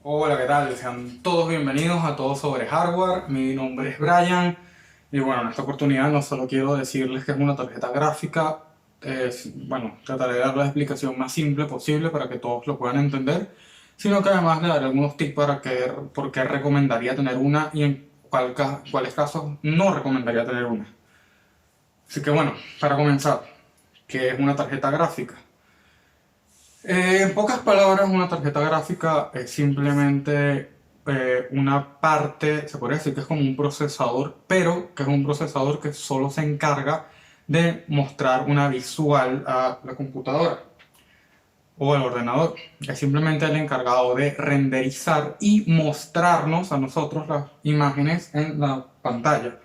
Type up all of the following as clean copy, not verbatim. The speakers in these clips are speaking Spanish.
Hola, ¿qué tal? Sean todos bienvenidos a Todo sobre Hardware. Mi nombre es Brian y bueno, en esta oportunidad no solo quiero decirles que es una tarjeta gráfica, trataré de dar la explicación más simple posible para que todos lo puedan entender, sino que además le daré algunos tips por qué recomendaría tener una y en cuáles casos no recomendaría tener una. Así que bueno, para comenzar, ¿qué es una tarjeta gráfica? En pocas palabras, una tarjeta gráfica es simplemente una parte, se podría decir que es como un procesador, pero que es un procesador que solo se encarga de mostrar una visual a la computadora o al ordenador. Es simplemente el encargado de renderizar y mostrarnos a nosotros las imágenes en la pantalla.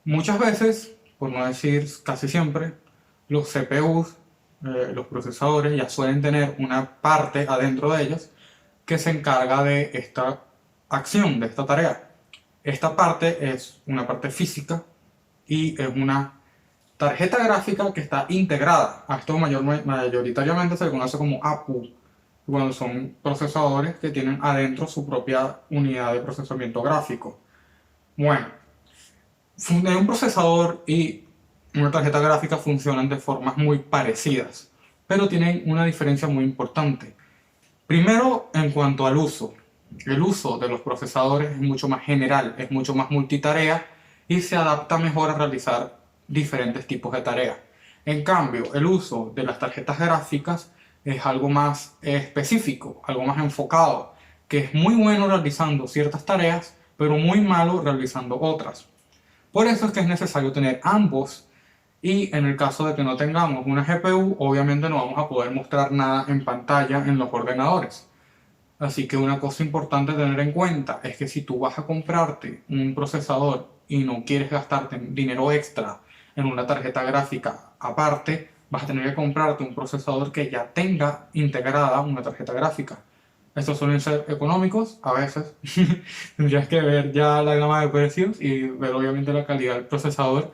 Muchas veces, por no decir casi siempre, los CPUs, los procesadores, ya suelen tener una parte adentro de ellos que se encarga de esta acción, de esta tarea. Esta parte es una parte física y es una tarjeta gráfica que está integrada. A esto mayoritariamente se le conoce como APU, cuando son procesadores que tienen adentro su propia unidad de procesamiento gráfico. Bueno, un procesador y una tarjeta gráfica funcionan de formas muy parecidas, pero tienen una diferencia muy importante. Primero, en cuanto al uso. El uso de los procesadores es mucho más general, es mucho más multitarea y se adapta mejor a realizar diferentes tipos de tareas. En cambio, el uso de las tarjetas gráficas es algo más específico, algo más enfocado, que es muy bueno realizando ciertas tareas, pero muy malo realizando otras. Por eso es que es necesario tener ambos y en el caso de que no tengamos una GPU, obviamente no vamos a poder mostrar nada en pantalla en los ordenadores. Así que una cosa importante a tener en cuenta es que si tú vas a comprarte un procesador y no quieres gastarte dinero extra en una tarjeta gráfica aparte, vas a tener que comprarte un procesador que ya tenga integrada una tarjeta gráfica. Estos suelen ser económicos, a veces tendrías que ver ya la gama de precios y ver obviamente la calidad del procesador,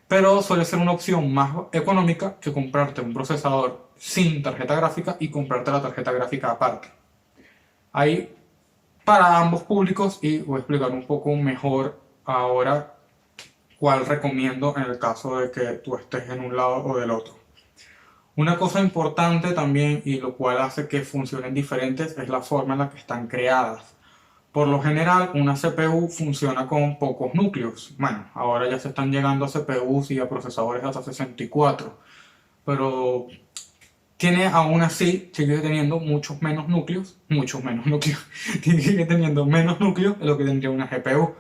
pero suele ser una opción más económica que comprarte un procesador sin tarjeta gráfica y comprarte la tarjeta gráfica aparte. Hay para ambos públicos y voy a explicar un poco mejor ahora cuál recomiendo en el caso de que tú estés en un lado o del otro. Una cosa importante también y lo cual hace que funcionen diferentes es la forma en la que están creadas. Por lo general, una CPU funciona con pocos núcleos. Bueno, ahora ya se están llegando a CPUs y a procesadores hasta 64, pero tiene aún así, sigue teniendo muchos menos núcleos, sigue teniendo menos núcleos de lo que tendría una GPU.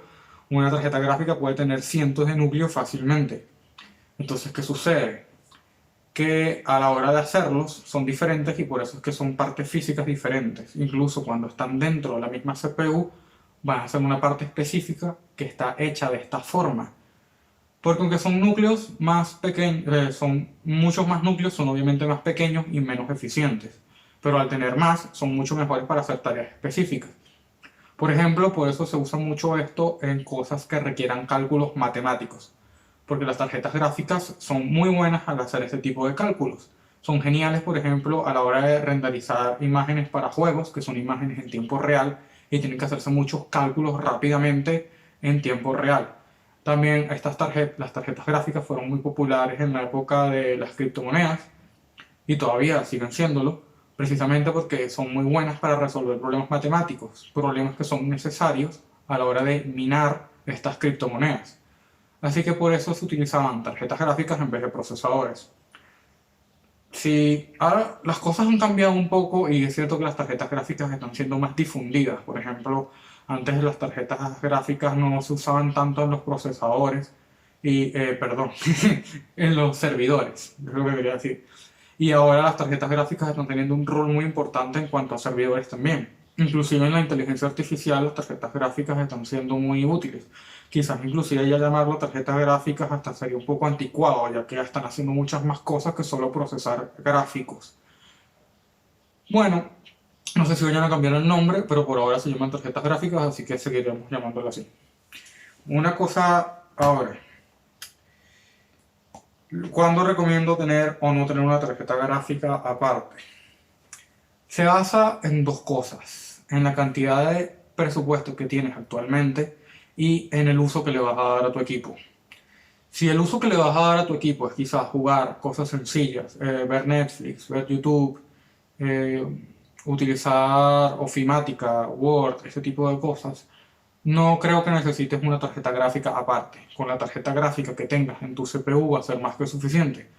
Una tarjeta gráfica puede tener cientos de núcleos fácilmente. Entonces, ¿qué sucede? Que a la hora de hacerlos son diferentes y por eso es que son partes físicas diferentes. Incluso cuando están dentro de la misma CPU, van a ser una parte específica que está hecha de esta forma. Porque aunque son núcleos más pequeños, son muchos más núcleos, son obviamente más pequeños y menos eficientes. Pero al tener más, son mucho mejores para hacer tareas específicas. Por ejemplo, por eso se usa mucho esto en cosas que requieran cálculos matemáticos. Porque las tarjetas gráficas son muy buenas al hacer ese tipo de cálculos. Son geniales, por ejemplo, a la hora de renderizar imágenes para juegos, que son imágenes en tiempo real, y tienen que hacerse muchos cálculos rápidamente en tiempo real. También las tarjetas gráficas fueron muy populares en la época de las criptomonedas y todavía siguen siéndolo, precisamente porque son muy buenas para resolver problemas matemáticos, problemas que son necesarios a la hora de minar estas criptomonedas. Así que por eso se utilizaban tarjetas gráficas en vez de procesadores. Si ahora las cosas han cambiado un poco y es cierto que las tarjetas gráficas están siendo más difundidas. Por ejemplo, antes las tarjetas gráficas no se usaban tanto en los procesadores perdón, en los servidores, es lo que quería decir. Y ahora las tarjetas gráficas están teniendo un rol muy importante en cuanto a servidores también. Inclusive en la inteligencia artificial las tarjetas gráficas están siendo muy útiles. Quizás inclusive ya llamarlo tarjetas gráficas hasta sería un poco anticuado, ya que ya están haciendo muchas más cosas que solo procesar gráficos. Bueno, no sé si vayan a cambiar el nombre, pero por ahora se llaman tarjetas gráficas, así que seguiremos llamándolo así. Una cosa ahora, ¿cuándo recomiendo tener o no tener una tarjeta gráfica aparte? Se basa en dos cosas. en la cantidad de presupuesto que tienes actualmente y en el uso que le vas a dar a tu equipo. Si el uso que le vas a dar a tu equipo es quizás jugar cosas sencillas, ver Netflix, ver YouTube, eh, utilizar Ofimática, Word, ese tipo de cosas, no creo que necesites una tarjeta gráfica aparte. Con la tarjeta gráfica que tengas en tu CPU va a ser más que suficiente.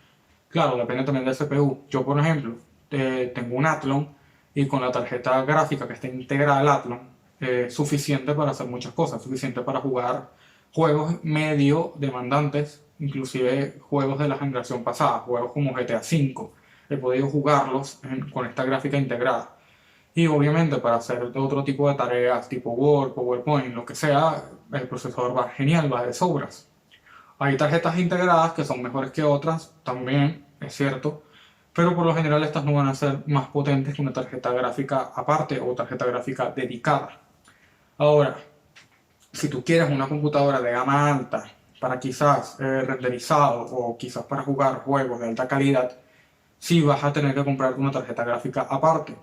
Claro, depende también del CPU. Yo, por ejemplo, tengo un Athlon y con la tarjeta gráfica que está integrada al Athlon, es suficiente para hacer muchas cosas, suficiente para jugar juegos medio demandantes, inclusive juegos de la generación pasada, juegos como GTA V. He podido jugarlos con esta gráfica integrada. Y obviamente para hacer otro tipo de tareas tipo Word, PowerPoint, lo que sea, el procesador va genial, va de sobras. Hay tarjetas integradas que son mejores que otras, también, es cierto, pero por lo general estas no van a ser más potentes que una tarjeta gráfica aparte o tarjeta gráfica dedicada. Ahora, si tú quieres una computadora de gama alta para quizás renderizado o quizás para jugar juegos de alta calidad, sí vas a tener que comprar una tarjeta gráfica aparte.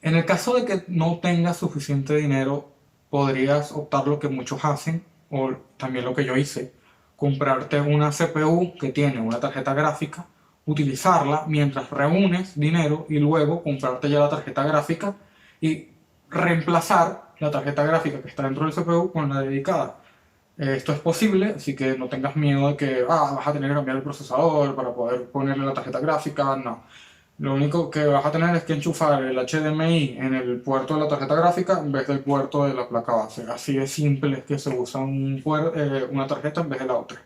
En el caso de que no tengas suficiente dinero, podrías optar lo que muchos hacen, o también lo que yo hice, comprarte una CPU que tiene una tarjeta gráfica, utilizarla mientras reúnes dinero y luego comprarte ya la tarjeta gráfica y reemplazar la tarjeta gráfica que está dentro del CPU con la dedicada. Esto es posible, así que no tengas miedo de que vas a tener que cambiar el procesador para poder ponerle la tarjeta gráfica, no. Lo único que vas a tener es que enchufar el HDMI en el puerto de la tarjeta gráfica en vez del puerto de la placa base. Así de simple es que se usa una tarjeta en vez de la otra.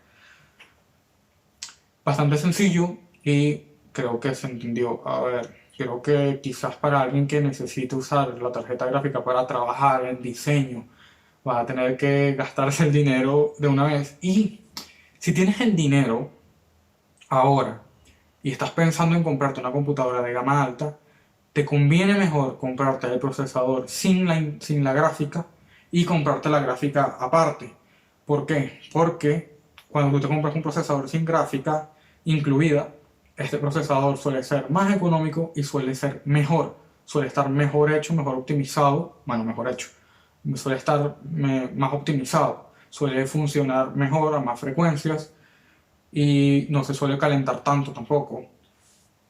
Bastante sencillo y creo que se entendió. A ver, creo que quizás para alguien que necesite usar la tarjeta gráfica para trabajar en diseño, vas a tener que gastarse el dinero de una vez. Y si tienes el dinero ahora y estás pensando en comprarte una computadora de gama alta, te conviene mejor comprarte el procesador sin la gráfica y comprarte la gráfica aparte. ¿Por qué? Porque cuando tú te compras un procesador sin gráfica incluida, este procesador suele ser más económico y suele ser mejor. Suele estar mejor hecho, mejor optimizado, bueno, mejor hecho, suele estar más optimizado, suele funcionar mejor a más frecuencias y no se suele calentar tanto tampoco.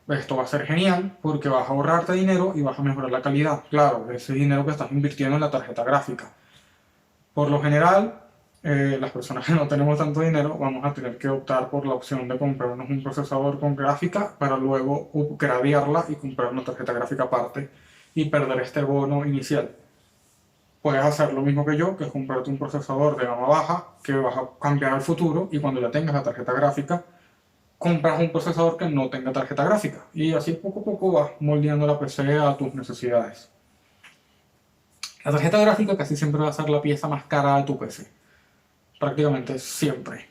Esto va a ser genial porque vas a ahorrarte dinero y vas a mejorar la calidad. Claro, ese dinero que estás invirtiendo en la tarjeta gráfica. Por lo general, las personas que no tenemos tanto dinero vamos a tener que optar por la opción de comprarnos un procesador con gráfica para luego upgradearla y comprar una tarjeta gráfica aparte y perder este bono inicial. Puedes hacer lo mismo que yo, que es comprarte un procesador de gama baja que vas a cambiar al futuro y cuando ya tengas la tarjeta gráfica, compras un procesador que no tenga tarjeta gráfica. Y así poco a poco vas moldeando la PC a tus necesidades. La tarjeta gráfica casi siempre va a ser la pieza más cara de tu PC. Prácticamente siempre.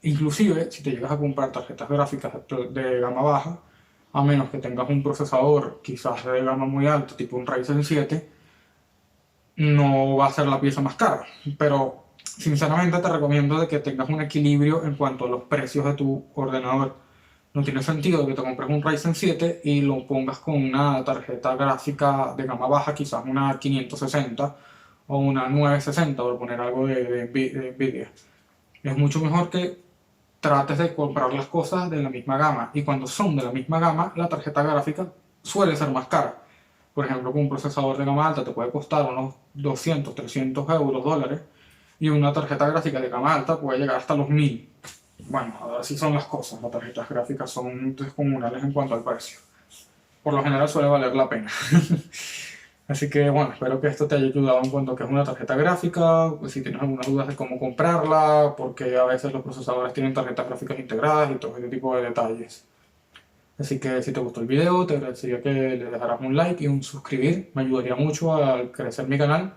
Inclusive, si te llegas a comprar tarjetas gráficas de gama baja, a menos que tengas un procesador quizás de gama muy alta, tipo un Ryzen 7, no va a ser la pieza más cara, pero sinceramente te recomiendo de que tengas un equilibrio en cuanto a los precios de tu ordenador. No tiene sentido que te compres un Ryzen 7 y lo pongas con una tarjeta gráfica de gama baja, quizás una 560 o una 960, por poner algo de Nvidia. Es mucho mejor que trates de comprar las cosas de la misma gama, y cuando son de la misma gama, la tarjeta gráfica suele ser más cara. Por ejemplo, con un procesador de gama alta te puede costar unos 200, 300 euros, dólares, y una tarjeta gráfica de gama alta puede llegar hasta los 1000. Bueno, así son las cosas, las tarjetas gráficas son descomunales en cuanto al precio. Por lo general suele valer la pena. Así que bueno, espero que esto te haya ayudado en cuanto a qué es una tarjeta gráfica, pues si tienes algunas dudas de cómo comprarla, porque a veces los procesadores tienen tarjetas gráficas integradas y todo ese tipo de detalles. Así que si te gustó el video, te agradecería que le dejaras un like y un suscribir, me ayudaría mucho a crecer mi canal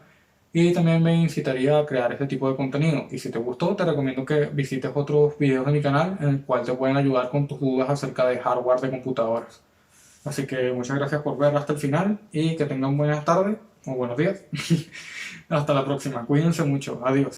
y también me incitaría a crear este tipo de contenido. Y si te gustó, te recomiendo que visites otros videos de mi canal en el cual te pueden ayudar con tus dudas acerca de hardware de computadoras. Así que muchas gracias por ver hasta el final y que tengan buenas tardes o buenos días. Hasta la próxima. Cuídense mucho. Adiós.